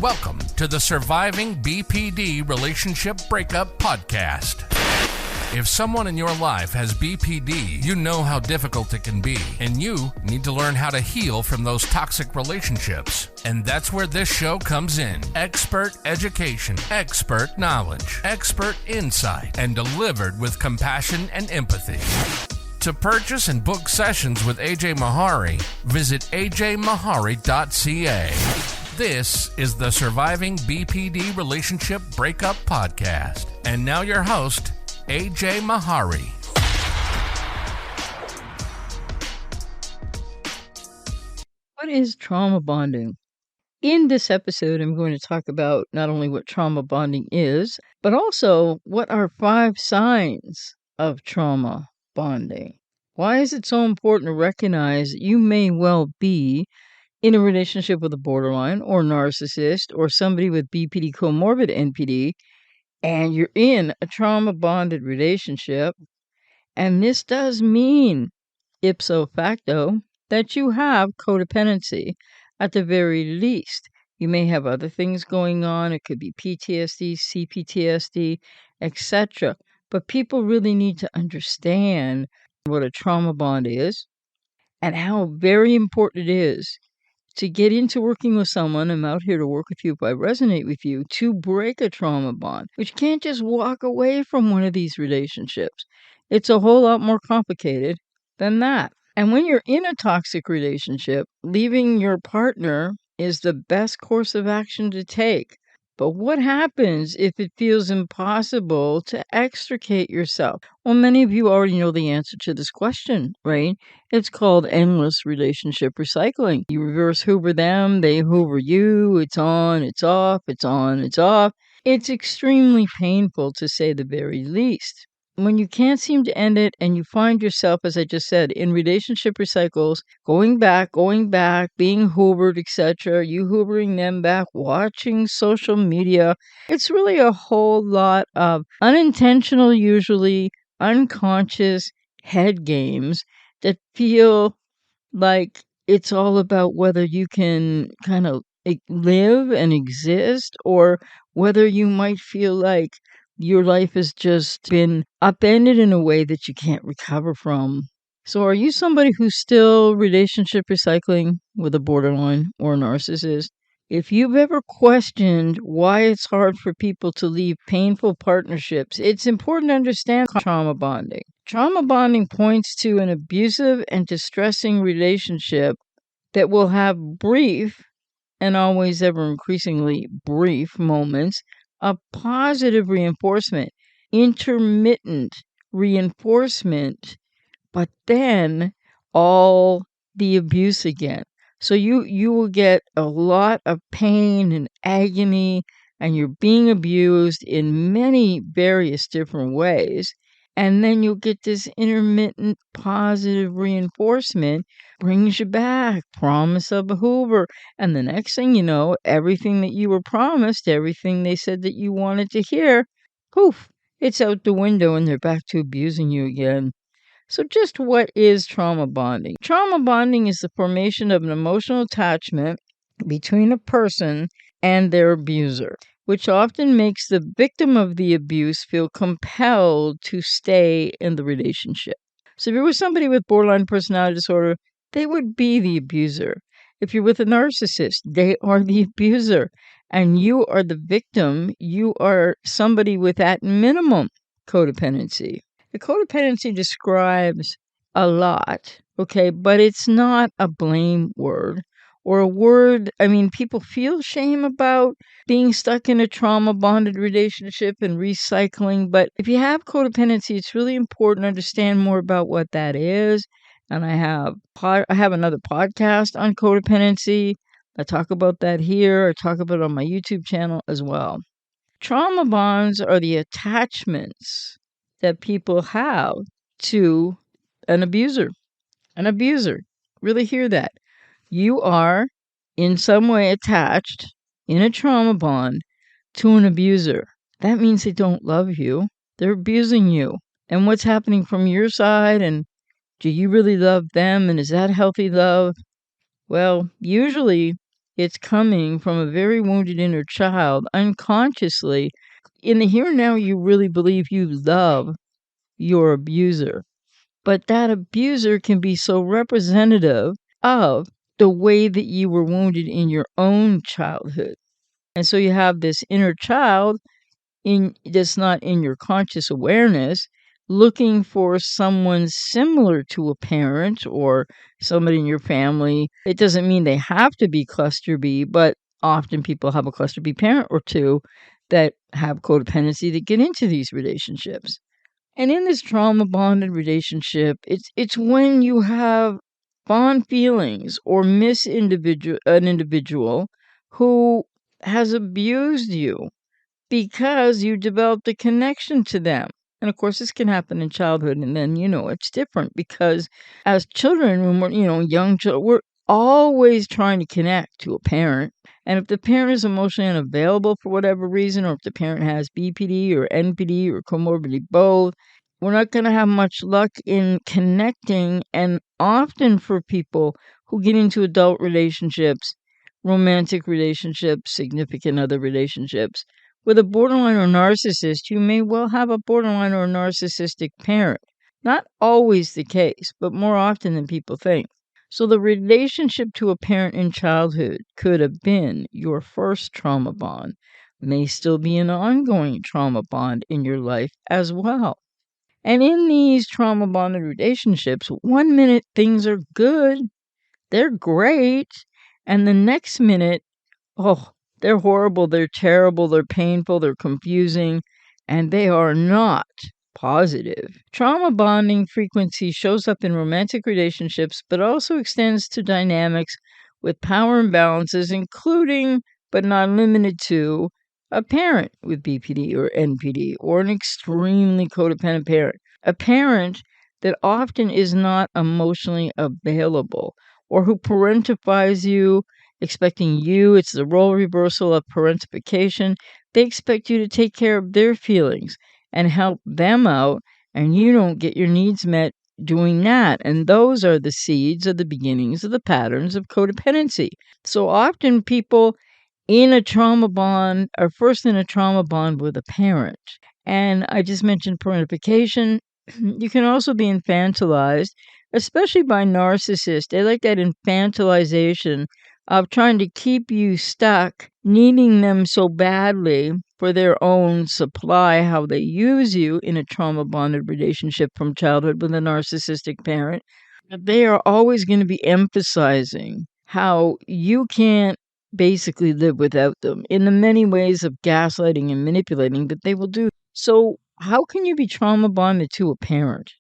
Welcome to the Surviving BPD Relationship Breakup Podcast. If someone in your life has BPD, you know how difficult it can be, and you need to learn how to heal from those toxic relationships. And that's where this show comes in. Expert education, expert knowledge, expert insight, and delivered with compassion and empathy. To purchase and book sessions with AJ Mahari, visit ajmahari.ca. This is the Surviving BPD Relationship Breakup Podcast. And now your host, AJ Mahari. What is trauma bonding? In this episode, I'm going to talk about not only what trauma bonding is, but also what are 5 signs of trauma bonding. Why is it so important to recognize that you may well be in a relationship with a borderline or narcissist or somebody with BPD comorbid NPD, and you're in a trauma bonded relationship, and this does mean ipso facto that you have codependency at the very least. You may have other things going on. It could be PTSD, CPTSD, etc. But people really need to understand what a trauma bond is and how very important it is to get into working with someone. I'm out here to work with you if I resonate with you, to break a trauma bond. But you can't just walk away from one of these relationships. It's a whole lot more complicated than that. And when you're in a toxic relationship, leaving your partner is the best course of action to take. But what happens if it feels impossible to extricate yourself? Well, many of you already know the answer to this question, right? It's called endless relationship recycling. You reverse Hoover them, they Hoover you, it's on, it's off, it's on, it's off. It's extremely painful, to say the very least. When you can't seem to end it and you find yourself, as I just said, in relationship recycles, going back, being hoovered, etc., you hoovering them back, watching social media, it's really a whole lot of unintentional, usually unconscious head games that feel like it's all about whether you can kind of live and exist, or whether you might feel like your life has just been upended in a way that you can't recover from. So are you somebody who's still relationship recycling with a borderline or a narcissist? If you've ever questioned why it's hard for people to leave painful partnerships, it's important to understand trauma bonding. Trauma bonding points to an abusive and distressing relationship that will have brief, and always ever increasingly brief, moments of positive reinforcement, intermittent reinforcement, but then all the abuse again. So you will get a lot of pain and agony, and you're being abused in many various different ways. And then you'll get this intermittent positive reinforcement, brings you back, promise of a Hoover. And the next thing you know, everything that you were promised, everything they said that you wanted to hear, poof, it's out the window and they're back to abusing you again. So just what is trauma bonding? Trauma bonding is the formation of an emotional attachment between a person and their abuser, which often makes the victim of the abuse feel compelled to stay in the relationship. So if you're with somebody with borderline personality disorder, they would be the abuser. If you're with a narcissist, they are the abuser. And you are the victim. You are somebody with, at minimum, codependency. The codependency describes a lot, okay, but it's not a blame word. Or a word, people feel shame about being stuck in a trauma-bonded relationship and recycling. But if you have codependency, it's really important to understand more about what that is. And I have another podcast on codependency. I talk about that here. I talk about it on my YouTube channel as well. Trauma bonds are the attachments that people have to an abuser. An abuser. Really hear that. You are in some way attached in a trauma bond to an abuser. That means they don't love you. They're abusing you. And what's happening from your side, and do you really love them, and is that healthy love? Well, usually it's coming from a very wounded inner child unconsciously. In the here and now, you really believe you love your abuser. But that abuser can be so representative of the way that you were wounded in your own childhood. And so you have this inner child that's not in your conscious awareness, looking for someone similar to a parent or somebody in your family. It doesn't mean they have to be cluster B, but often people have a cluster B parent or two that have codependency that get into these relationships. And in this trauma bonded relationship, it's when you have fond feelings or an individual who has abused you because you developed a connection to them. And of course, this can happen in childhood, and then, it's different because as children, when we're, young children, we're always trying to connect to a parent. And if the parent is emotionally unavailable for whatever reason, or if the parent has BPD or NPD or comorbidity both, we're not going to have much luck in connecting. And often for people who get into adult relationships, romantic relationships, significant other relationships, with a borderline or narcissist, you may well have a borderline or narcissistic parent. Not always the case, but more often than people think. So the relationship to a parent in childhood could have been your first trauma bond, may still be an ongoing trauma bond in your life as well. And in these trauma bonded relationships, 1 minute things are good, they're great, and the next minute, oh, they're horrible, they're terrible, they're painful, they're confusing, and they are not positive. Trauma bonding frequency shows up in romantic relationships, but also extends to dynamics with power imbalances, including, but not limited to, a parent with BPD or NPD, or an extremely codependent parent. A parent that often is not emotionally available, or who parentifies you, expecting you. It's the role reversal of parentification. They expect you to take care of their feelings and help them out, and you don't get your needs met doing that. And those are the seeds of the beginnings of the patterns of codependency. So often people in a trauma bond are first in a trauma bond with a parent. And I just mentioned parentification. You can also be infantilized, especially by narcissists. They like that infantilization of trying to keep you stuck, needing them so badly for their own supply, how they use you in a trauma-bonded relationship from childhood with a narcissistic parent. They are always going to be emphasizing how you can't basically live without them in the many ways of gaslighting and manipulating that they will do. So how can you be trauma bonded to a parent?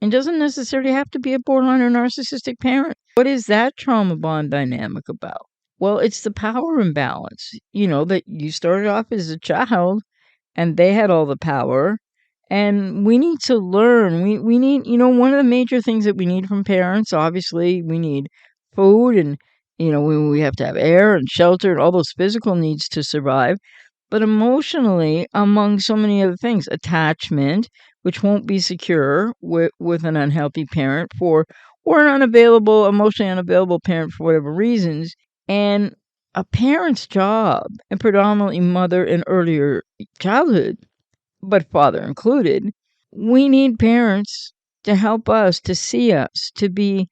And doesn't necessarily have to be a borderline or narcissistic parent. What is that trauma bond dynamic about? Well, it's the power imbalance, that you started off as a child and they had all the power. And we need to learn. We need, one of the major things that we need from parents, obviously, we need food and, we have to have air and shelter and all those physical needs to survive. But emotionally, among so many other things, attachment, which won't be secure with an unhealthy parent or an emotionally unavailable parent for whatever reasons. And a parent's job, and predominantly mother in earlier childhood, but father included, we need parents to help us, to see us, to be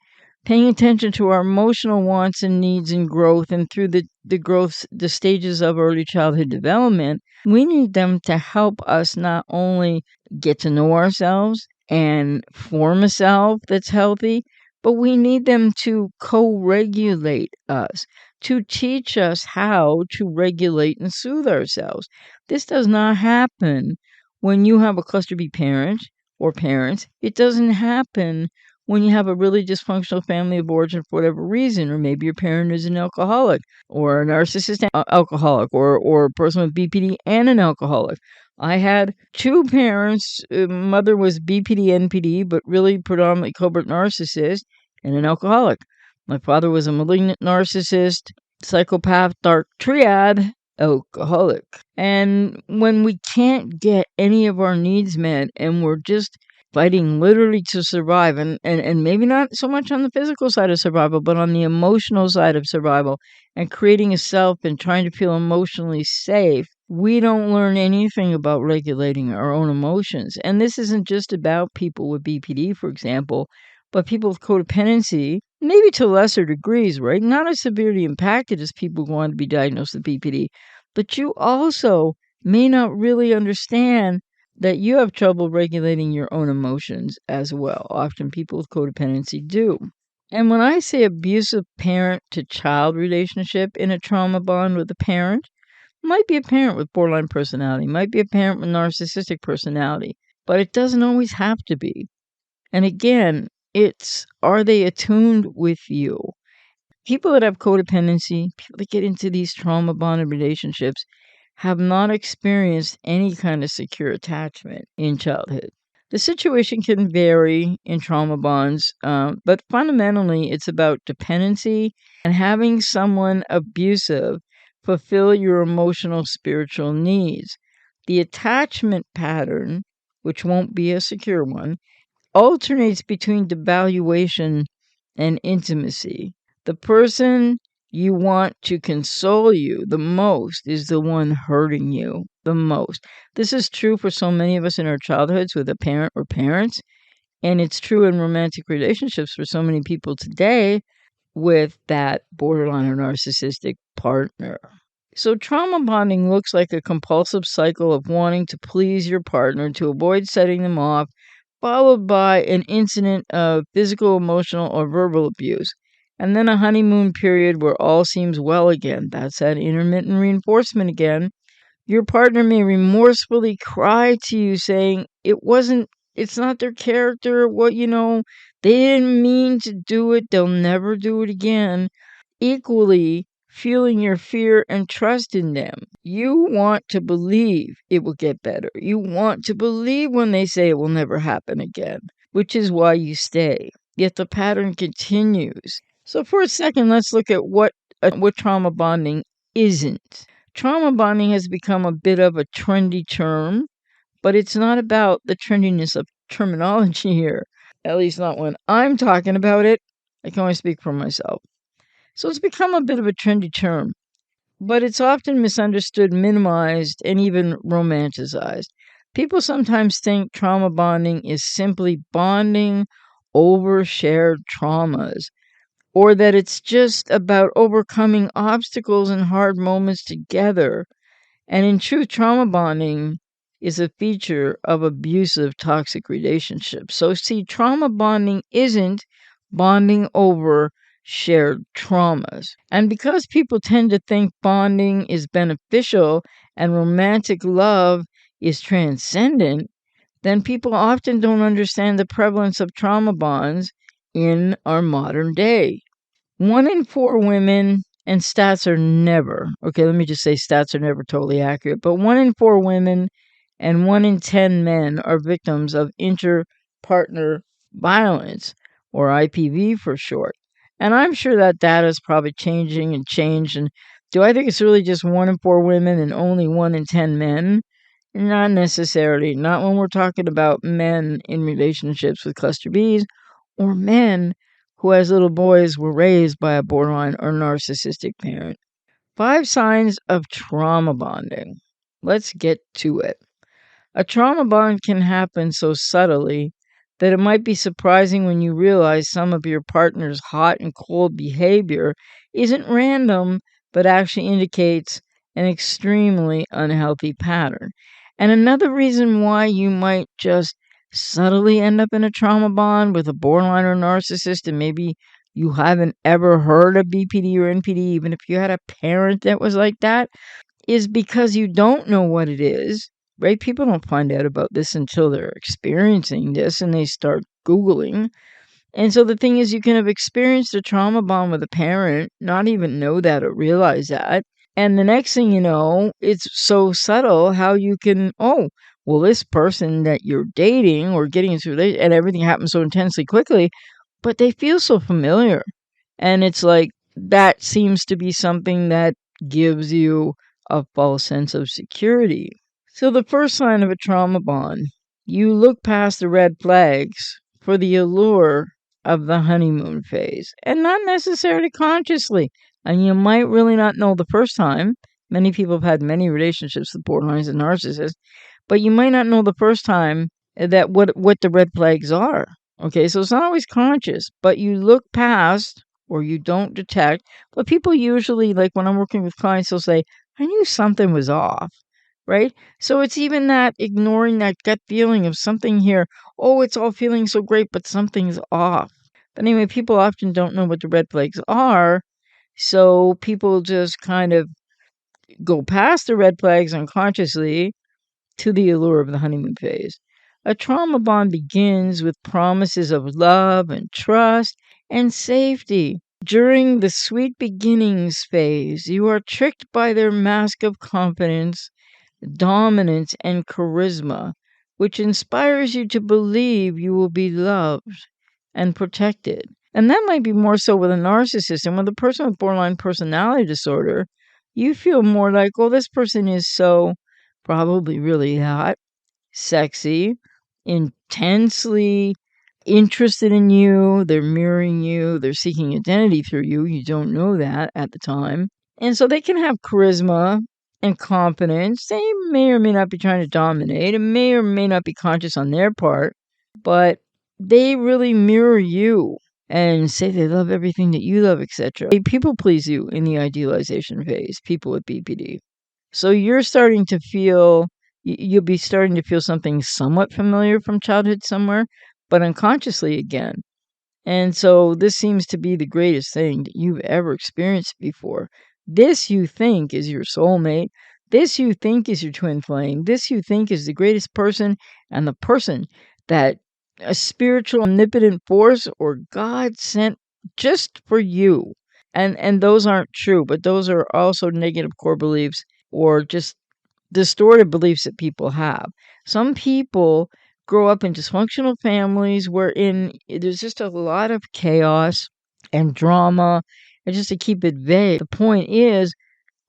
paying attention to our emotional wants and needs and growth, and through the stages of early childhood development, we need them to help us not only get to know ourselves and form a self that's healthy, but we need them to co-regulate us, to teach us how to regulate and soothe ourselves. This does not happen when you have a cluster B parent or parents. It doesn't happen when you have a really dysfunctional family of origin for whatever reason, or maybe your parent is an alcoholic or a narcissistic alcoholic or a person with BPD and an alcoholic. I had two parents. Mother was BPD, NPD, but really predominantly covert narcissist and an alcoholic. My father was a malignant narcissist, psychopath, dark triad, alcoholic. And when we can't get any of our needs met and we're just fighting literally to survive, and maybe not so much on the physical side of survival, but on the emotional side of survival, and creating a self and trying to feel emotionally safe, we don't learn anything about regulating our own emotions. And this isn't just about people with BPD, for example, but people with codependency, maybe to lesser degrees, right? Not as severely impacted as people who want to be diagnosed with BPD, but you also may not really understand that you have trouble regulating your own emotions as well. Often people with codependency do. And when I say abusive parent to child relationship in a trauma bond with a parent, might be a parent with borderline personality, might be a parent with narcissistic personality, but it doesn't always have to be. And again, it's, are they attuned with you? People that have codependency, people that get into these trauma bonded relationships, have not experienced any kind of secure attachment in childhood. The situation can vary in trauma bonds, but fundamentally it's about dependency and having someone abusive fulfill your emotional, spiritual needs. The attachment pattern, which won't be a secure one, alternates between devaluation and intimacy. The person you want to console you the most is the one hurting you the most. This is true for so many of us in our childhoods with a parent or parents, and it's true in romantic relationships for so many people today with that borderline or narcissistic partner. So trauma bonding looks like a compulsive cycle of wanting to please your partner to avoid setting them off, followed by an incident of physical, emotional, or verbal abuse. And then a honeymoon period where all seems well again. That's that intermittent reinforcement again. Your partner may remorsefully cry to you saying, it's not their character, they didn't mean to do it, they'll never do it again. Equally, feeling your fear and trust in them. You want to believe it will get better. You want to believe when they say it will never happen again, which is why you stay. Yet the pattern continues. So for a second, let's look at what trauma bonding isn't. Trauma bonding has become a bit of a trendy term, but it's not about the trendiness of terminology here, at least not when I'm talking about it. I can only speak for myself. So it's become a bit of a trendy term, but it's often misunderstood, minimized, and even romanticized. People sometimes think trauma bonding is simply bonding over shared traumas, or that it's just about overcoming obstacles and hard moments together. And in truth, trauma bonding is a feature of abusive, toxic relationships. So see, trauma bonding isn't bonding over shared traumas. And because people tend to think bonding is beneficial and romantic love is transcendent, then people often don't understand the prevalence of trauma bonds in our modern day. 1 in 4 women, and stats are never, let me just say stats are never totally accurate, but 1 in 4 women and 1 in 10 men are victims of inter-partner violence, or IPV for short. And I'm sure that data is probably changing and changed. And do I think it's really just 1 in 4 women and only 1 in 10 men? Not necessarily. Not when we're talking about men in relationships with cluster Bs, or men who as little boys were raised by a borderline or narcissistic parent. 5 signs of trauma bonding. Let's get to it. A trauma bond can happen so subtly that it might be surprising when you realize some of your partner's hot and cold behavior isn't random, but actually indicates an extremely unhealthy pattern. And another reason why you might just subtly end up in a trauma bond with a borderline or narcissist, and maybe you haven't ever heard of BPD or NPD, even if you had a parent that was like that, is because you don't know what it is, right? People don't find out about this until they're experiencing this and they start Googling. And so the thing is, you can have experienced a trauma bond with a parent, not even know that or realize that. And the next thing you know, it's so subtle how you can, this person that you're dating or getting into a relationship, and everything happens so intensely quickly, but they feel so familiar. And it's like, that seems to be something that gives you a false sense of security. So the first sign of a trauma bond You look past the red flags for the allure of the honeymoon phase, and not necessarily consciously. And you might really not know the first time. Many people have had many relationships with borderlines and narcissists, but you might not know the first time that what the red flags are. Okay, so it's not always conscious, but you look past or you don't detect. But people usually, like when I'm working with clients, they'll say, I knew something was off, right? So it's even that ignoring that gut feeling of something here. Oh, it's all feeling so great, but something's off. But anyway, people often don't know what the red flags are. So people just kind of go past the red flags unconsciously to the allure of the honeymoon phase. A trauma bond begins with promises of love and trust and safety. During the sweet beginnings phase, you are tricked by their mask of confidence, dominance, and charisma, which inspires you to believe you will be loved and protected. And that might be more so with a narcissist. And with a person with borderline personality disorder, you feel more like, oh, this person is so probably really hot, sexy, intensely interested in you. They're mirroring you. They're seeking identity through you. You don't know that at the time. And so they can have charisma and confidence. They may or may not be trying to dominate. It may or may not be conscious on their part, but they really mirror you and say they love everything that you love, etc. They people please you in the idealization phase, people with BPD. So you're starting to feel, you'll be starting to feel something somewhat familiar from childhood somewhere, but unconsciously again. And so this seems to be the greatest thing that you've ever experienced before. This you think is your soulmate. This you think is your twin flame. This you think is the greatest person and the person that a spiritual omnipotent force or God sent just for you. And those aren't true, but those are also negative core beliefs or just distorted beliefs that people have. Some people grow up in dysfunctional families wherein there's just a lot of chaos and drama. And just to keep it vague, the point is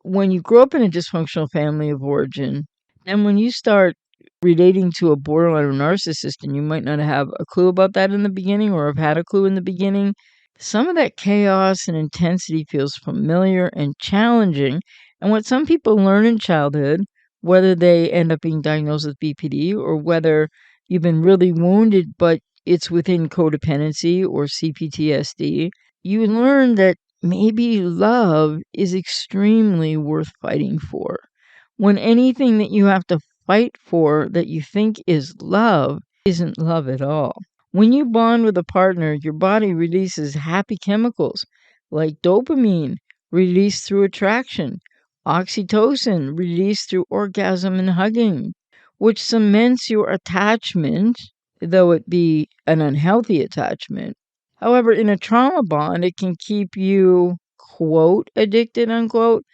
when you grow up in a dysfunctional family of origin, and when you start relating to a borderline or narcissist, and you might not have a clue about that in the beginning or have had a clue in the beginning, some of that chaos and intensity feels familiar and challenging. And what some people learn in childhood, whether they end up being diagnosed with BPD or whether you've been really wounded, but it's within codependency or CPTSD, you learn that maybe love is extremely worth fighting for. When anything that you have to fight for that you think is love isn't love at all. When you bond with a partner, your body releases happy chemicals like dopamine, released through attraction, oxytocin, released through orgasm and hugging, which cements your attachment, though it be an unhealthy attachment. However, in a trauma bond, it can keep you, quote, addicted, unquote,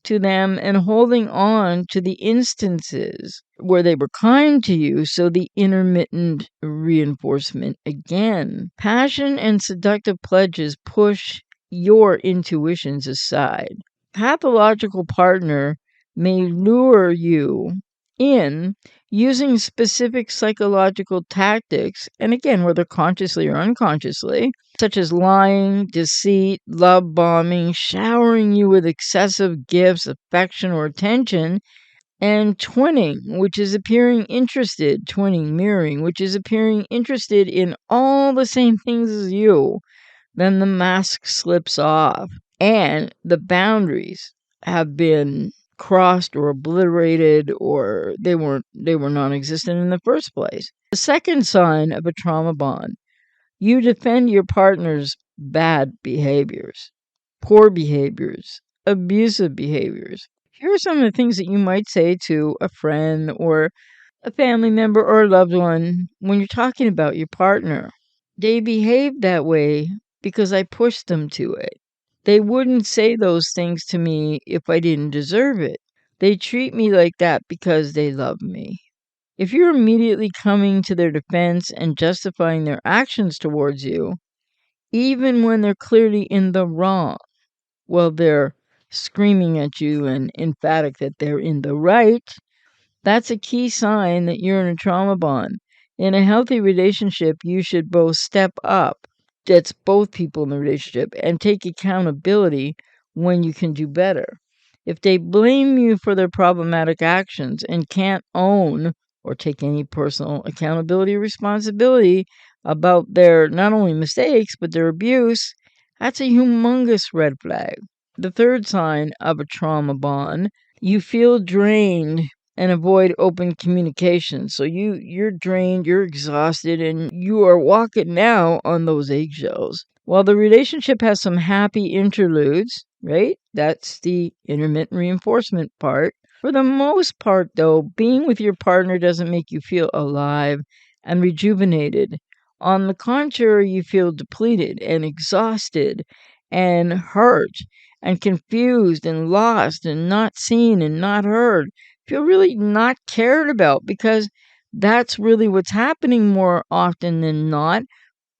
to them and holding on to the instances where they were kind to you, so the intermittent reinforcement again. Passion and seductive pledges push your intuitions aside. Pathological partner may lure you in using specific psychological tactics, and again, whether consciously or unconsciously, such as lying, deceit, love bombing, showering you with excessive gifts, affection, or attention, and twinning, which is appearing interested, twinning, mirroring, which is appearing interested in all the same things as you. Then the mask slips off, and the boundaries have been crossed or obliterated, or they were non-existent in the first place. The second sign of a trauma bond: you defend your partner's bad behaviors, poor behaviors, abusive behaviors. Here are some of the things that you might say to a friend or a family member or a loved one when you're talking about your partner. They behave that way because I pushed them to it. They wouldn't say those things to me if I didn't deserve it. They treat me like that because they love me. If you're immediately coming to their defense and justifying their actions towards you, even when they're clearly in the wrong, well, they're screaming at you and emphatic that they're in the right, that's a key sign that you're in a trauma bond. In a healthy relationship, you should both step up. That's both people in the relationship, and take accountability when you can do better. If they blame you for their problematic actions and can't own or take any personal accountability or responsibility about their not only mistakes but their abuse, that's a humongous red flag. The third sign of a trauma bond, you feel drained and avoid open communication. So you're drained, you're exhausted, and you are walking now on those eggshells. While the relationship has some happy interludes, right? That's the intermittent reinforcement part. For the most part, though, being with your partner doesn't make you feel alive and rejuvenated. On the contrary, you feel depleted and exhausted and hurt and confused and lost and not seen and not heard. Feel really not cared about, because that's really what's happening more often than not.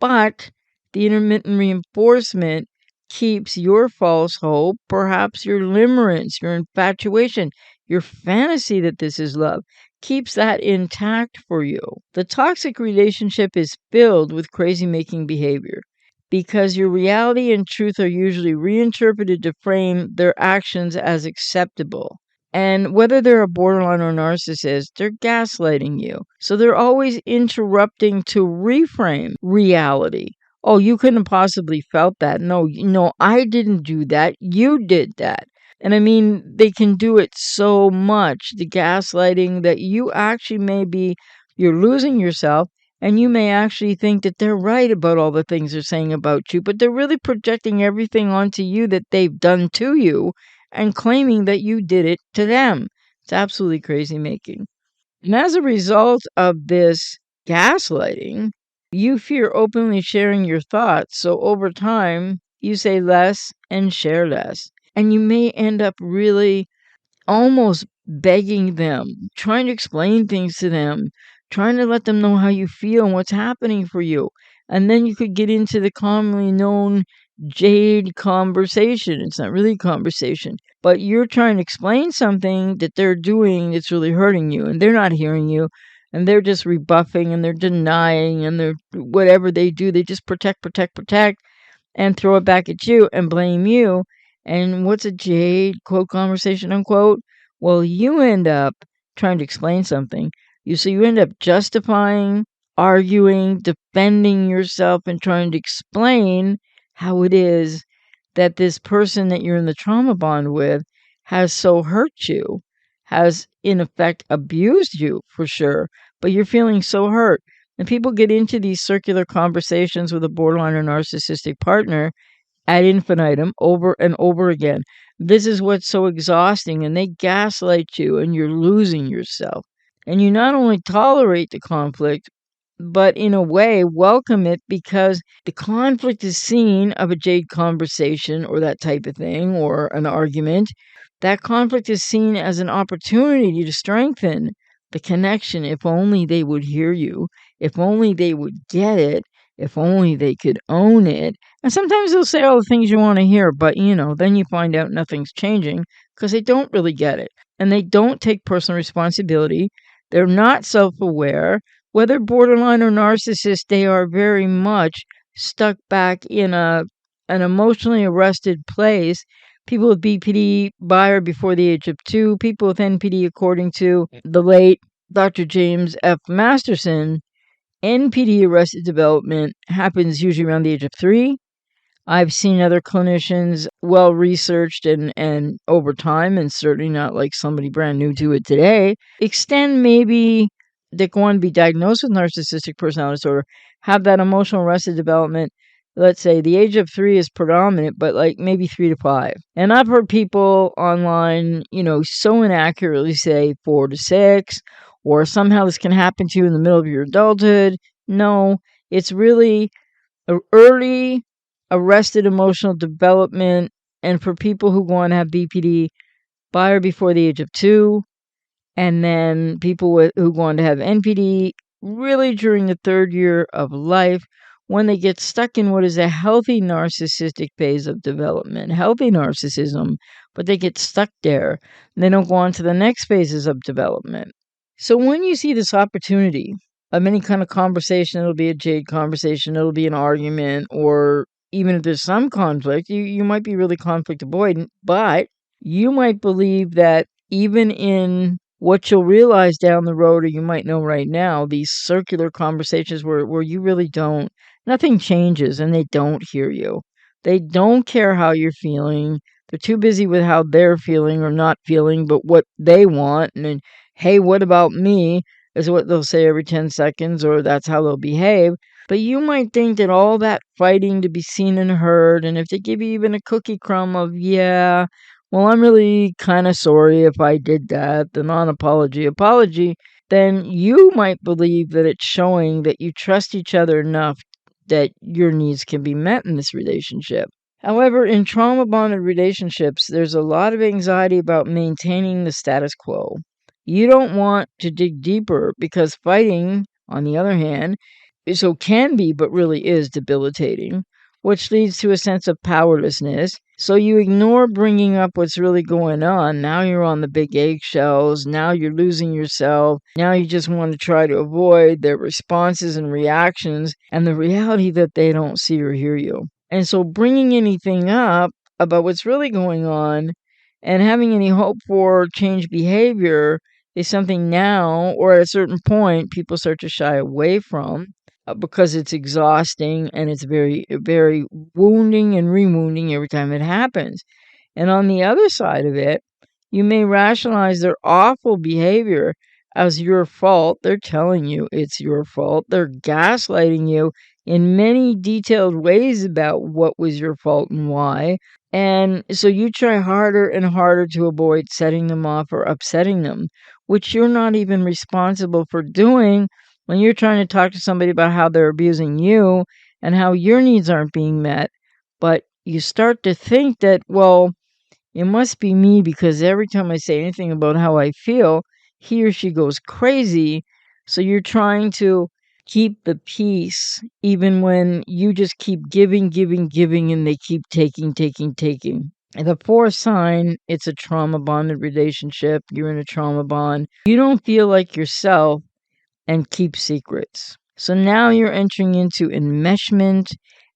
But the intermittent reinforcement keeps your false hope, perhaps your limerence, your infatuation, your fantasy that this is love, keeps that intact for you. The toxic relationship is filled with crazy making behavior, because your reality and truth are usually reinterpreted to frame their actions as acceptable. And whether they're a borderline or narcissist, they're gaslighting you. So they're always interrupting to reframe reality. Oh, you couldn't have possibly felt that. No, I didn't do that. You did that. And I mean, they can do it so much, the gaslighting, that you actually you're losing yourself, and you may actually think that they're right about all the things they're saying about you, but they're really projecting everything onto you that they've done to you and claiming that you did it to them. It's absolutely crazy making. And as a result of this gaslighting, you fear openly sharing your thoughts. So over time, you say less and share less. And you may end up really almost begging them, trying to explain things to them, trying to let them know how you feel and what's happening for you. And then you could get into the commonly known jade conversation. It's not really a conversation, but you're trying to explain something that they're doing that's really hurting you, and they're not hearing you, and they're just rebuffing, and they're denying, and they're whatever they do, they just protect, and throw it back at you and blame you. And what's a jade, quote, conversation, unquote? Well, you end up trying to explain something. So you end up justifying, arguing, defending yourself, and trying to explain how it is that this person that you're in the trauma bond with has so hurt you, has in effect abused you for sure, but you're feeling so hurt. And people get into these circular conversations with a borderline or narcissistic partner ad infinitum, over and over again. This is what's so exhausting, and they gaslight you, and you're losing yourself. And you not only tolerate the conflict, but in a way welcome it, because the conflict is seen of a jade conversation or that type of thing, or an argument. That conflict is seen as an opportunity to strengthen the connection. If only they would hear you, if only they would get it, if only they could own it. And sometimes they'll say all the things you want to hear, but then you find out nothing's changing because they don't really get it. And they don't take personal responsibility. They're not self-aware. Whether borderline or narcissist, they are very much stuck back in an emotionally arrested place. People with BPD by or before the age of 2, people with NPD, according to the late Dr. James F. Masterson, NPD arrested development happens usually around the age of 3. I've seen other clinicians, well researched and over time, and certainly not like somebody brand new to it today, extend maybe they go on to be diagnosed with narcissistic personality disorder, have that emotional arrested development. Let's say the age of 3 is predominant, but like maybe 3 to 5. And I've heard people online, so inaccurately say 4 to 6, or somehow this can happen to you in the middle of your adulthood. No, it's really early arrested emotional development, and for people who go on to have BPD by or before the age of 2, and then people who go on to have NPD really during the 3rd year of life, when they get stuck in what is a healthy narcissistic phase of development, healthy narcissism, but they get stuck there, and they don't go on to the next phases of development. So when you see this opportunity of any kind of conversation. It'll be a jade conversation, it'll be an argument, or even if there's some conflict, you might be really conflict avoidant, but you might believe that even in what you'll realize down the road, or you might know right now, these circular conversations where you really don't, nothing changes and they don't hear you. They don't care how you're feeling. They're too busy with how they're feeling or not feeling, but what they want. And then, hey, what about me? Is what they'll say every 10 seconds, or that's how they'll behave. But you might think that all that fighting to be seen and heard, and if they give you even a cookie crumb of, yeah, well, I'm really kind of sorry if I did that, the non-apology apology, then you might believe that it's showing that you trust each other enough that your needs can be met in this relationship. However, in trauma-bonded relationships, there's a lot of anxiety about maintaining the status quo. You don't want to dig deeper because fighting, on the other hand, can be, but really is debilitating, which leads to a sense of powerlessness. So you ignore bringing up what's really going on. Now you're on the big eggshells. Now you're losing yourself. Now you just want to try to avoid their responses and reactions and the reality that they don't see or hear you. And so bringing anything up about what's really going on and having any hope for change behavior is something now, or at a certain point, people start to shy away from because it's exhausting and it's very, very wounding and rewounding every time it happens. And on the other side of it, you may rationalize their awful behavior as your fault. They're telling you it's your fault. They're gaslighting you in many detailed ways about what was your fault and why. And so you try harder and harder to avoid setting them off or upsetting them, which you're not even responsible for doing when you're trying to talk to somebody about how they're abusing you and how your needs aren't being met. But you start to think that, well, it must be me because every time I say anything about how I feel, he or she goes crazy. So you're trying to keep the peace even when you just keep giving, and they keep taking. And the fourth sign, it's a trauma-bonded relationship. You're in a trauma bond. You don't feel like yourself and keep secrets. So now you're entering into enmeshment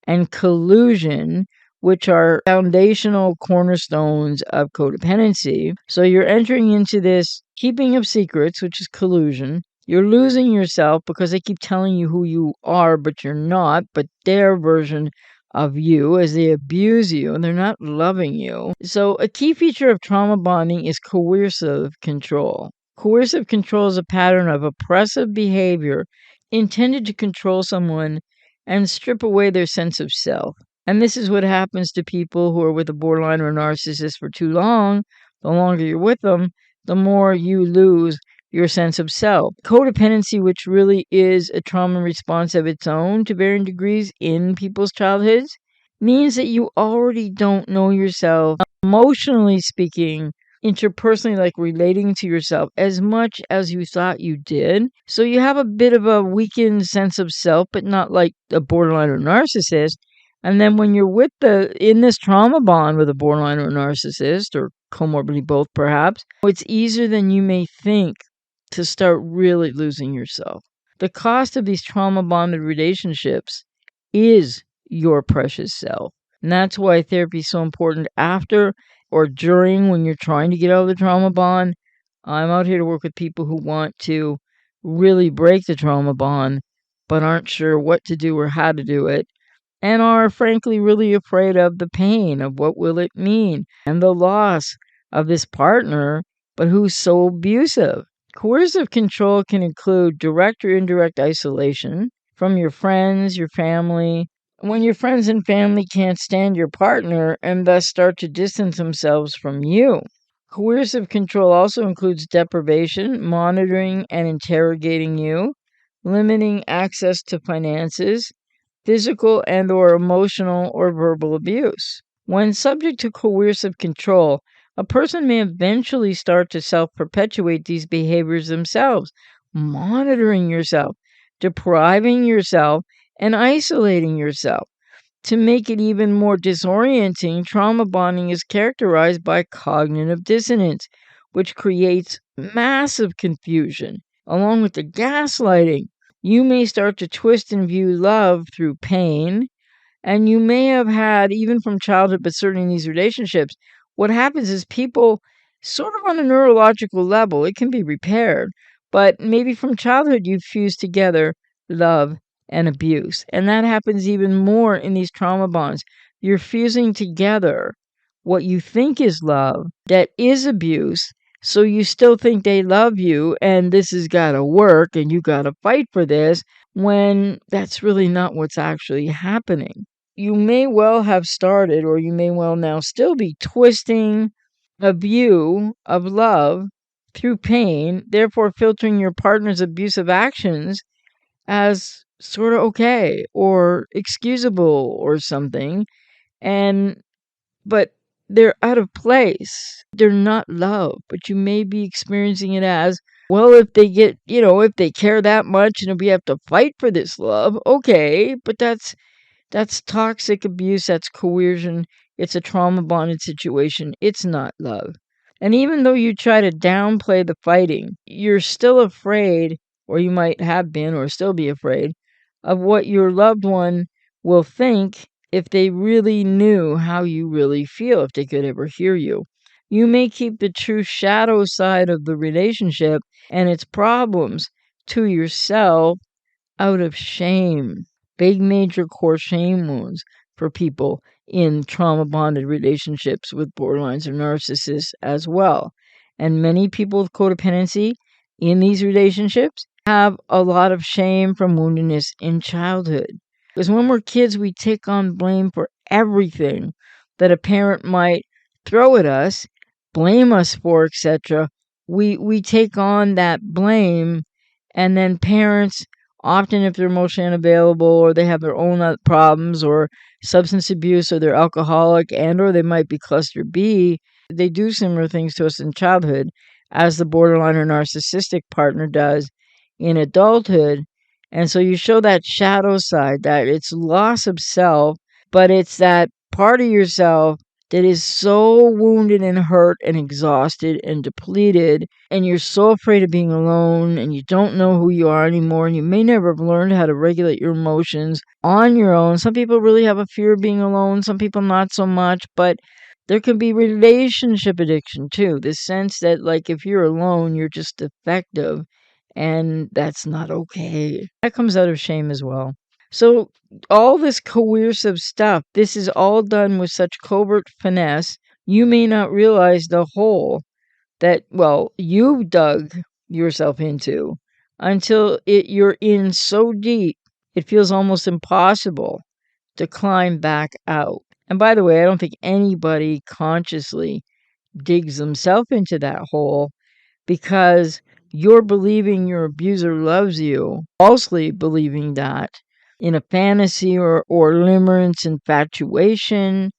and collusion, which are foundational cornerstones of codependency. So you're entering into this keeping of secrets, which is collusion. You're losing yourself because they keep telling you who you are, but you're not, but their version of you as they abuse you and they're not loving you. So a key feature of trauma bonding is coercive control. Coercive control is a pattern of oppressive behavior intended to control someone and strip away their sense of self. And this is what happens to people who are with a borderline or narcissist for too long. The longer you're with them, the more you lose your sense of self. Codependency, which really is a trauma response of its own to varying degrees in people's childhoods, means that you already don't know yourself, emotionally speaking, interpersonally, like relating to yourself as much as you thought you did. So you have a bit of a weakened sense of self, but not like a borderline or narcissist. And then when you're in this trauma bond with a borderline or narcissist, or comorbidly both perhaps, it's easier than you may think to start really losing yourself. The cost of these trauma bonded relationships is your precious self. And that's why therapy is so important after or during when you're trying to get out of the trauma bond. I'm out here to work with people who want to really break the trauma bond, but aren't sure what to do or how to do it, and are frankly really afraid of the pain of what will it mean and the loss of this partner, but who's so abusive. Coercive control can include direct or indirect isolation from your friends, your family, when your friends and family can't stand your partner and thus start to distance themselves from you. Coercive control also includes deprivation, monitoring and interrogating you, limiting access to finances, physical and or emotional or verbal abuse. When subject to coercive control, a person may eventually start to self-perpetuate these behaviors themselves, monitoring yourself, depriving yourself, and isolating yourself. To make it even more disorienting, trauma bonding is characterized by cognitive dissonance, which creates massive confusion, along with the gaslighting, You may start to twist and view love through pain, and you may have had, even from childhood, but certainly in these relationships, what happens is people, sort of on a neurological level, it can be repaired, but maybe from childhood you fuse together love and abuse. And that happens even more in these trauma bonds. You're fusing together what you think is love that is abuse. So you still think they love you and this has got to work and you got to fight for this, when that's really not what's actually happening. You may well have started, or you may well now still be twisting a view of love through pain, therefore filtering your partner's abusive actions as sort of okay or excusable or something. But they're out of place. They're not love, but you may be experiencing it as, well, if they get, if they care that much and if we have to fight for this love, okay, but that's toxic abuse, that's coercion, it's a trauma bonded situation, it's not love. And even though you try to downplay the fighting, you're still afraid, or you might have been or still be afraid, of what your loved one will think if they really knew how you really feel, if they could ever hear you. You may keep the true shadow side of the relationship and its problems to yourself out of shame. Big major core shame wounds for people in trauma bonded relationships with borderlines or narcissists as well. And many people with codependency in these relationships have a lot of shame from woundedness in childhood. Because when we're kids, we take on blame for everything that a parent might throw at us, blame us for, etc. We take on that blame, and then parents, often if they're emotionally unavailable or they have their own problems or substance abuse or they're alcoholic and or they might be cluster B, they do similar things to us in childhood as the borderline or narcissistic partner does in adulthood. And so you show that shadow side, that it's loss of self, but it's that part of yourself that is so wounded and hurt and exhausted and depleted, and you're so afraid of being alone, and you don't know who you are anymore, and you may never have learned how to regulate your emotions on your own. Some people really have a fear of being alone, some people not so much, but there can be relationship addiction too. This sense that, like, if you're alone, you're just defective, and that's not okay. That comes out of shame as well. So all this coercive stuff, this is all done with such covert finesse, you may not realize the hole that, well, you've dug yourself into until you're in so deep, it feels almost impossible to climb back out. And by the way, I don't think anybody consciously digs themselves into that hole, because you're believing your abuser loves you, falsely believing that, in a fantasy or limerence, infatuation,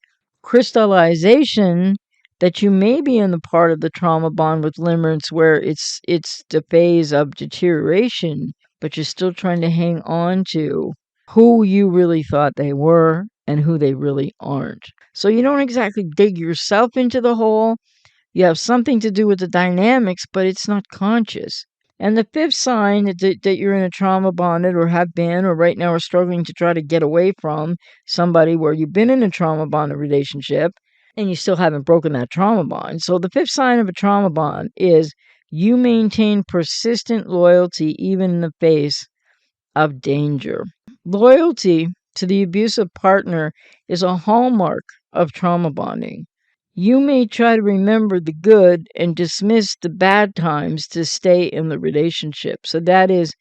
crystallization, that you may be in the part of the trauma bond with limerence where it's the phase of deterioration, but you're still trying to hang on to who you really thought they were and who they really aren't. So you don't exactly dig yourself into the hole. You have something to do with the dynamics, but it's not conscious. And the fifth sign that you're in a trauma bonded or have been or right now are struggling to try to get away from somebody where you've been in a trauma bonded relationship and you still haven't broken that trauma bond. So the fifth sign of a trauma bond is you maintain persistent loyalty even in the face of danger. Loyalty to the abusive partner is a hallmark of trauma bonding. You may try to remember the good and dismiss the bad times to stay in the relationship. So that is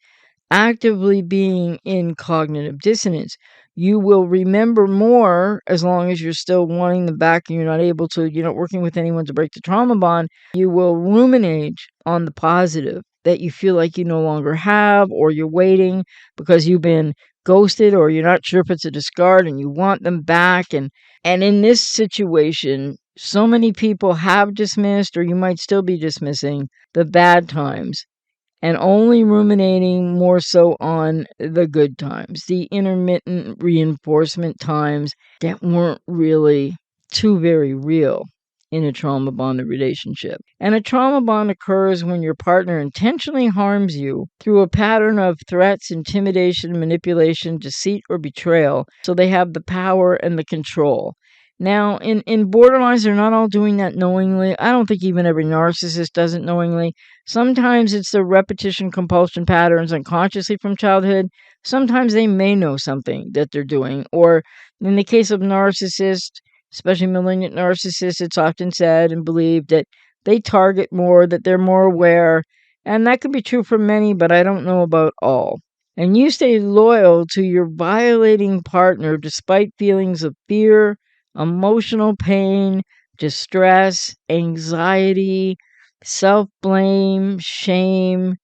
actively being in cognitive dissonance. You will remember more as long as you're still wanting them back and you're not able to, you're not working with anyone to break the trauma bond. You will ruminate on the positive that you feel like you no longer have, or you're waiting because you've been ghosted, or you're not sure if it's a discard and you want them back. And in this situation, so many people have dismissed, or you might still be dismissing, the bad times and only ruminating more so on the good times, the intermittent reinforcement times that weren't really too very real in a trauma bonded relationship. And a trauma bond occurs when your partner intentionally harms you through a pattern of threats, intimidation, manipulation, deceit, or betrayal, so they have the power and the control. Now, in borderlines, they're not all doing that knowingly. I don't think even every narcissist does it knowingly. Sometimes it's the repetition compulsion patterns unconsciously from childhood. Sometimes they may know something that they're doing. Or in the case of narcissists, especially malignant narcissists, it's often said and believed that they target more, that they're more aware. And that could be true for many, but I don't know about all. And you stay loyal to your violating partner despite feelings of fear, emotional pain, distress, anxiety, self-blame, shame,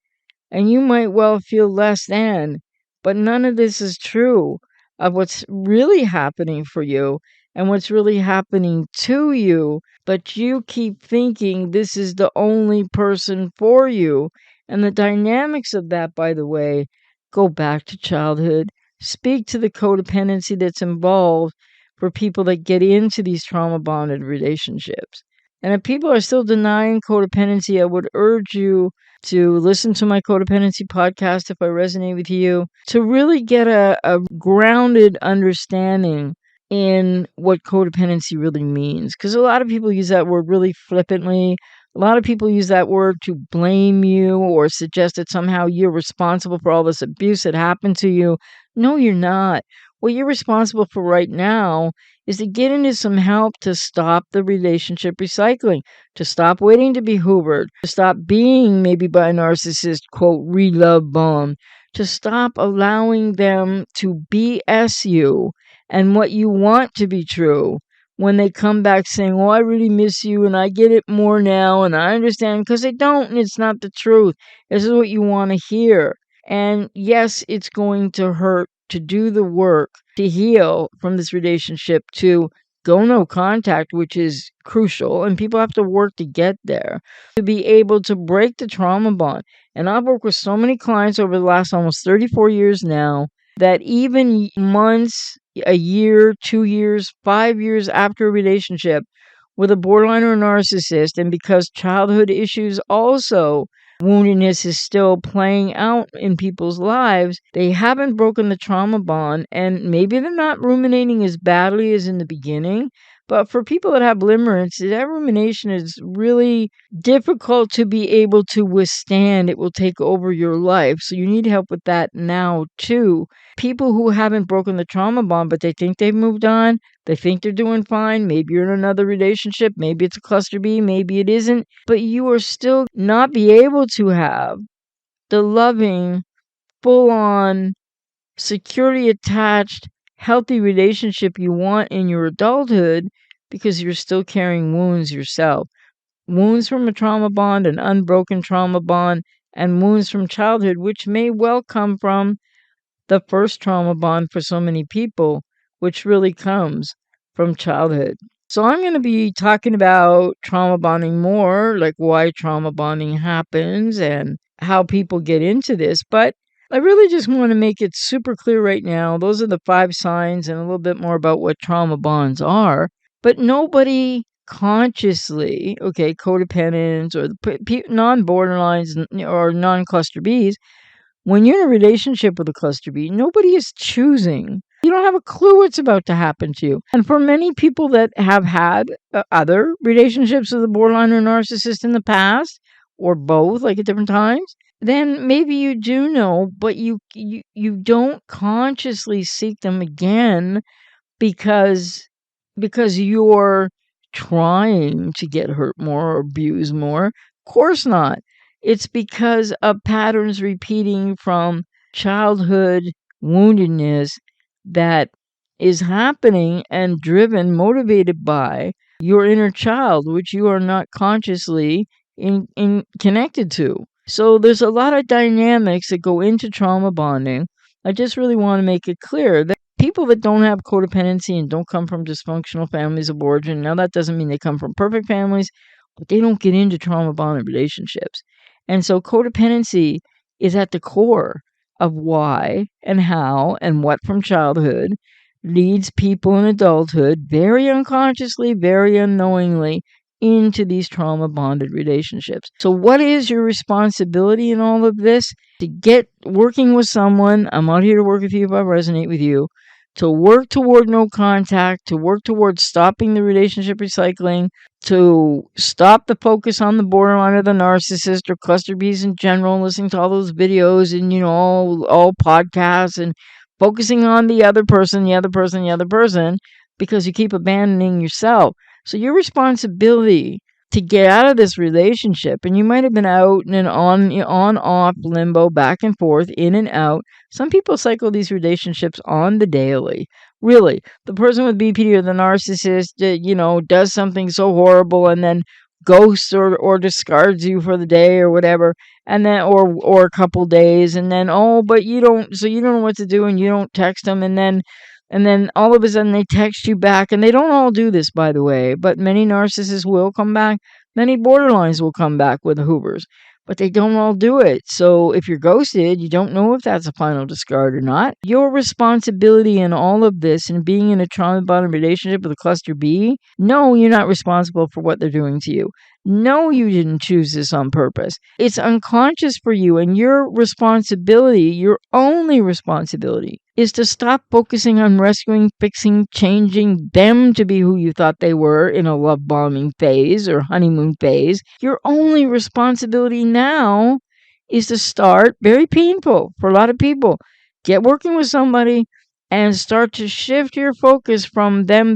and you might well feel less than. But none of this is true of what's really happening for you and what's really happening to you. But you keep thinking this is the only person for you. And the dynamics of that, by the way, go back to childhood. Speak to the codependency that's involved for people that get into these trauma bonded relationships. And if people are still denying codependency, I would urge you to listen to my codependency podcast if I resonate with you, to really get a grounded understanding in what codependency really means. Because a lot of people use that word really flippantly. A lot of people use that word to blame you or suggest that somehow you're responsible for all this abuse that happened to you. No, you're not. What you're responsible for right now is to get into some help to stop the relationship recycling, to stop waiting to be hoovered, to stop being maybe by a narcissist, quote, re-love bomb, to stop allowing them to BS you and what you want to be true when they come back saying, oh, I really miss you and I get it more now and I understand, because they don't and it's not the truth. This is what you want to hear. And yes, it's going to hurt to do the work to heal from this relationship, to go no contact, which is crucial, and people have to work to get there, to be able to break the trauma bond. And I've worked with so many clients over the last almost 34 years now that even months, a year, 2 years, 5 years after a relationship with a borderline or a narcissist, and because childhood issues also, woundedness is still playing out in people's lives, they haven't broken the trauma bond, and maybe they're not ruminating as badly as in the beginning. But for people that have limerence, that rumination is really difficult to be able to withstand. It will take over your life. So you need help with that now, too. People who haven't broken the trauma bond, but they think they've moved on, they think they're doing fine. Maybe you're in another relationship. Maybe it's a cluster B. Maybe it isn't. But you are still not be able to have the loving, full-on, security-attached, healthy relationship you want in your adulthood because you're still carrying wounds yourself. Wounds from a trauma bond, an unbroken trauma bond, and wounds from childhood, which may well come from the first trauma bond for so many people, which really comes from childhood. So I'm going to be talking about trauma bonding more, like why trauma bonding happens and how people get into this. But I really just want to make it super clear right now. Those are the 5 signs and a little bit more about what trauma bonds are. But nobody consciously, codependents or the non-borderlines or non-cluster Bs, when you're in a relationship with a cluster B, nobody is choosing. You don't have a clue what's about to happen to you. And for many people that have had other relationships with a borderline or narcissist in the past, or both, like at different times, then maybe you do know, but you don't consciously seek them again because you're trying to get hurt more or abused more. Of course not. It's because of patterns repeating from childhood woundedness that is happening and driven, motivated by your inner child, which you are not consciously in connected to. So there's a lot of dynamics that go into trauma bonding. I just really want to make it clear that people that don't have codependency and don't come from dysfunctional families of origin, now that doesn't mean they come from perfect families, but they don't get into trauma bonded relationships. And so codependency is at the core of why and how and what from childhood leads people in adulthood, very unconsciously, very unknowingly, into these trauma bonded relationships. So what is your responsibility in all of this? To get working with someone, I'm out here to work with you if I resonate with you, to work toward no contact, to work towards stopping the relationship recycling, to stop the focus on the borderline or the narcissist or cluster Bs in general, listening to all those videos and, all podcasts and focusing on the other person, because you keep abandoning yourself. So your responsibility to get out of this relationship, and you might have been out and on off limbo, back and forth, in and out. Some people cycle these relationships on the daily. Really, the person with BPD or the narcissist, does something so horrible and then ghosts or discards you for the day or whatever, and then or a couple days, and then but you don't know what to do, and you don't text them, and then all of a sudden they text you back. And they don't all do this, by the way, but many narcissists will come back. Many borderlines will come back with the Hoovers, but they don't all do it. So if you're ghosted, you don't know if that's a final discard or not. Your responsibility in all of this and being in a trauma-bonded relationship with a cluster B, no, you're not responsible for what they're doing to you. No, you didn't choose this on purpose. It's unconscious for you, and your responsibility, your only responsibility, is to stop focusing on rescuing, fixing, changing them to be who you thought they were in a love bombing phase or honeymoon phase. Your only responsibility now is to start, very painful for a lot of people, get working with somebody and start to shift your focus from them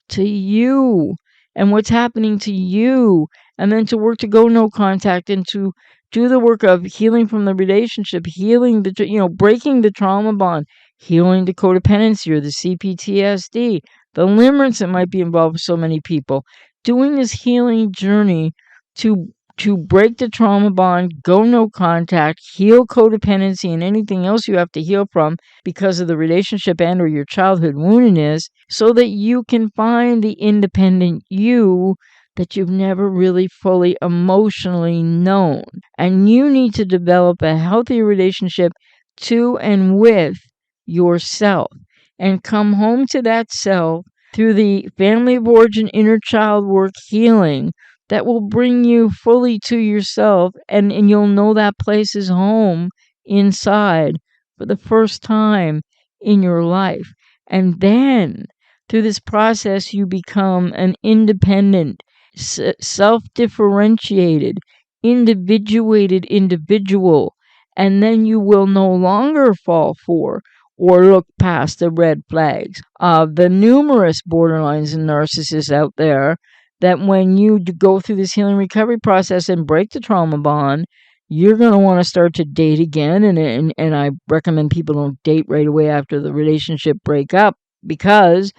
to you and what's happening to you, and then to work to go no contact and to do the work of healing from the relationship, healing breaking the trauma bond, healing the codependency or the CPTSD, the limerence that might be involved with so many people, doing this healing journey to break the trauma bond, go no contact, heal codependency and anything else you have to heal from because of the relationship and or your childhood woundedness, so that you can find the independent you that you've never really fully emotionally known. And you need to develop a healthy relationship to and with yourself and come home to that self through the family of origin inner child work healing that will bring you fully to yourself, and you'll know that place is home inside for the first time in your life. And then through this process, you become an independent, self-differentiated, individuated individual, and then you will no longer fall for or look past the red flags of the numerous borderlines and narcissists out there, that when you go through this healing recovery process and break the trauma bond, you're going to want to start to date again. And I recommend people don't date right away after the relationship breakup, because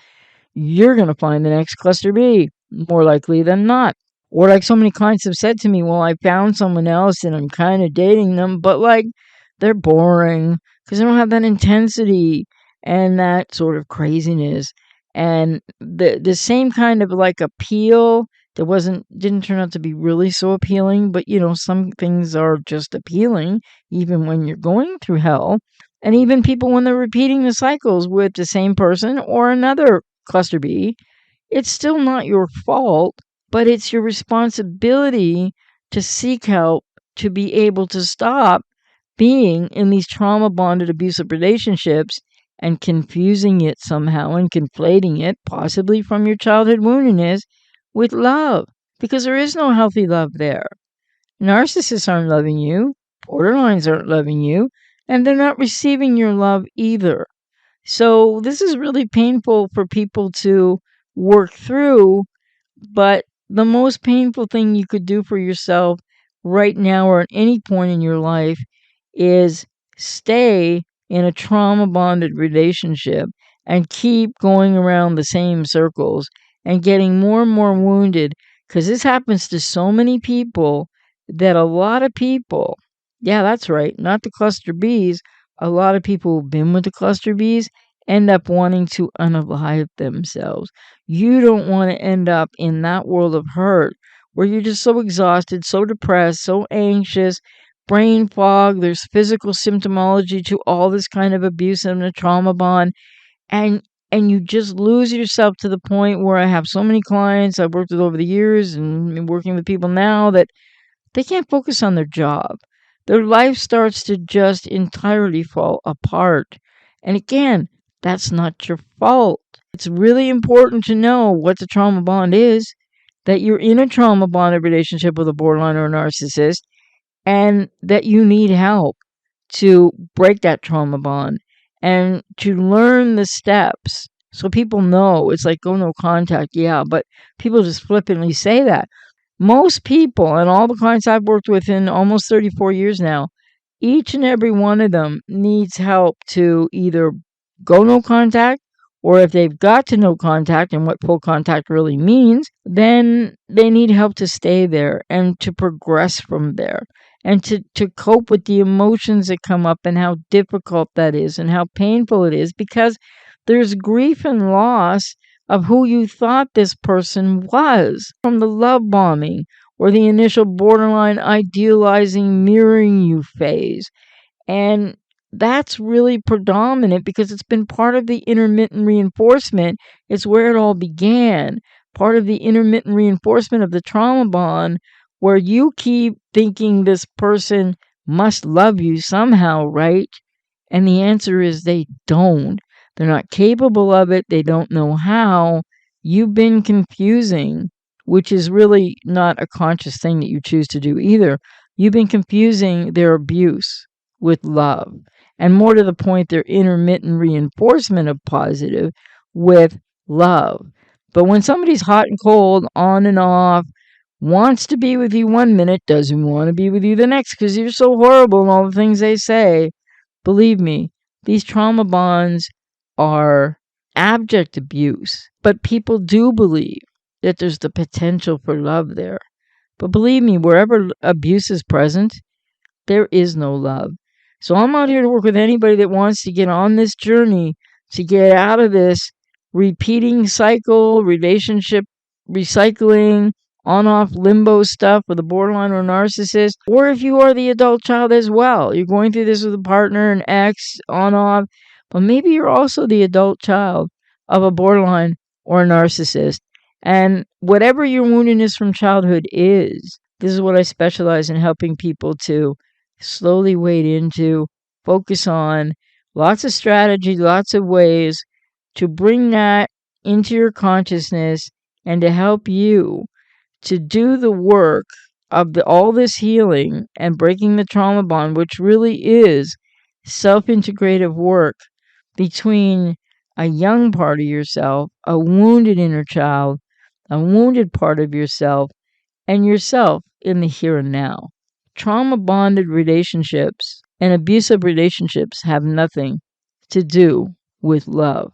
you're going to find the next cluster B, more likely than not. Or like so many clients have said to me, well, I found someone else and I'm kind of dating them, but they're boring because they don't have that intensity and that sort of craziness. And the same kind of appeal that didn't turn out to be really so appealing, but some things are just appealing even when you're going through hell. And even people when they're repeating the cycles with the same person or another cluster B, it's still not your fault, but it's your responsibility to seek help to be able to stop being in these trauma bonded abusive relationships and confusing it somehow and conflating it, possibly from your childhood woundedness, with love, because there is no healthy love there. Narcissists aren't loving you, borderlines aren't loving you, and they're not receiving your love either. So this is really painful for people to work through, but the most painful thing you could do for yourself right now or at any point in your life is stay in a trauma-bonded relationship and keep going around the same circles and getting more and more wounded, because this happens to so many people that a lot of people, yeah, that's right, not the cluster Bs, a lot of people who've been with the cluster Bs end up wanting to unalive themselves. You don't want to end up in that world of hurt where you're just so exhausted, so depressed, so anxious, brain fog, there's physical symptomology to all this kind of abuse and a trauma bond, and and you just lose yourself to the point where I have so many clients I've worked with over the years and been working with people now that they can't focus on their job. Their life starts to just entirely fall apart. And again, that's not your fault. It's really important to know what the trauma bond is, that you're in a trauma bonded relationship with a borderline or a narcissist, and that you need help to break that trauma bond and to learn the steps so people know. It's like go no contact, yeah, but people just flippantly say that. Most people, and all the clients I've worked with in almost 34 years now, each and every one of them needs help to either go no contact, or if they've got to no contact and what full contact really means, then they need help to stay there and to progress from there and to cope with the emotions that come up and how difficult that is and how painful it is, because there's grief and loss of who you thought this person was from the love bombing or the initial borderline idealizing mirroring you phase. And that's really predominant because it's been part of the intermittent reinforcement. It's where it all began. Part of the intermittent reinforcement of the trauma bond, where you keep thinking this person must love you somehow, right? And the answer is they don't. They're not capable of it. They don't know how. You've been confusing, which is really not a conscious thing that you choose to do either. You've been confusing their abuse with love. And more to the point, their intermittent reinforcement of positive with love. But when somebody's hot and cold, on and off, wants to be with you 1 minute, doesn't want to be with you the next because you're so horrible and all the things they say, believe me, these trauma bonds are abject abuse. But people do believe that there's the potential for love there. But believe me, wherever abuse is present, there is no love. So I'm out here to work with anybody that wants to get on this journey to get out of this repeating cycle, relationship recycling, on-off limbo stuff with a borderline or narcissist. Or if you are the adult child as well, you're going through this with a partner, an ex, on-off, but maybe you're also the adult child of a borderline or a narcissist. And whatever your woundedness from childhood is, this is what I specialize in helping people to slowly wade into, focus on, lots of strategy, lots of ways to bring that into your consciousness and to help you to do the work of all this healing and breaking the trauma bond, which really is self-integrative work between a young part of yourself, a wounded inner child, a wounded part of yourself, and yourself in the here and now. Trauma-bonded relationships and abusive relationships have nothing to do with love.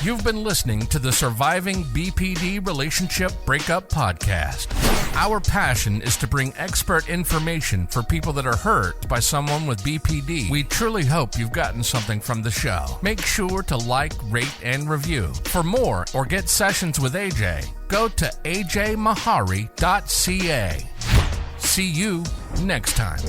You've been listening to the Surviving BPD Relationship Breakup Podcast. Our passion is to bring expert information for people that are hurt by someone with BPD. We truly hope you've gotten something from the show. Make sure to like, rate, and review. For more or get sessions with AJ, go to ajmahari.ca. See you next time.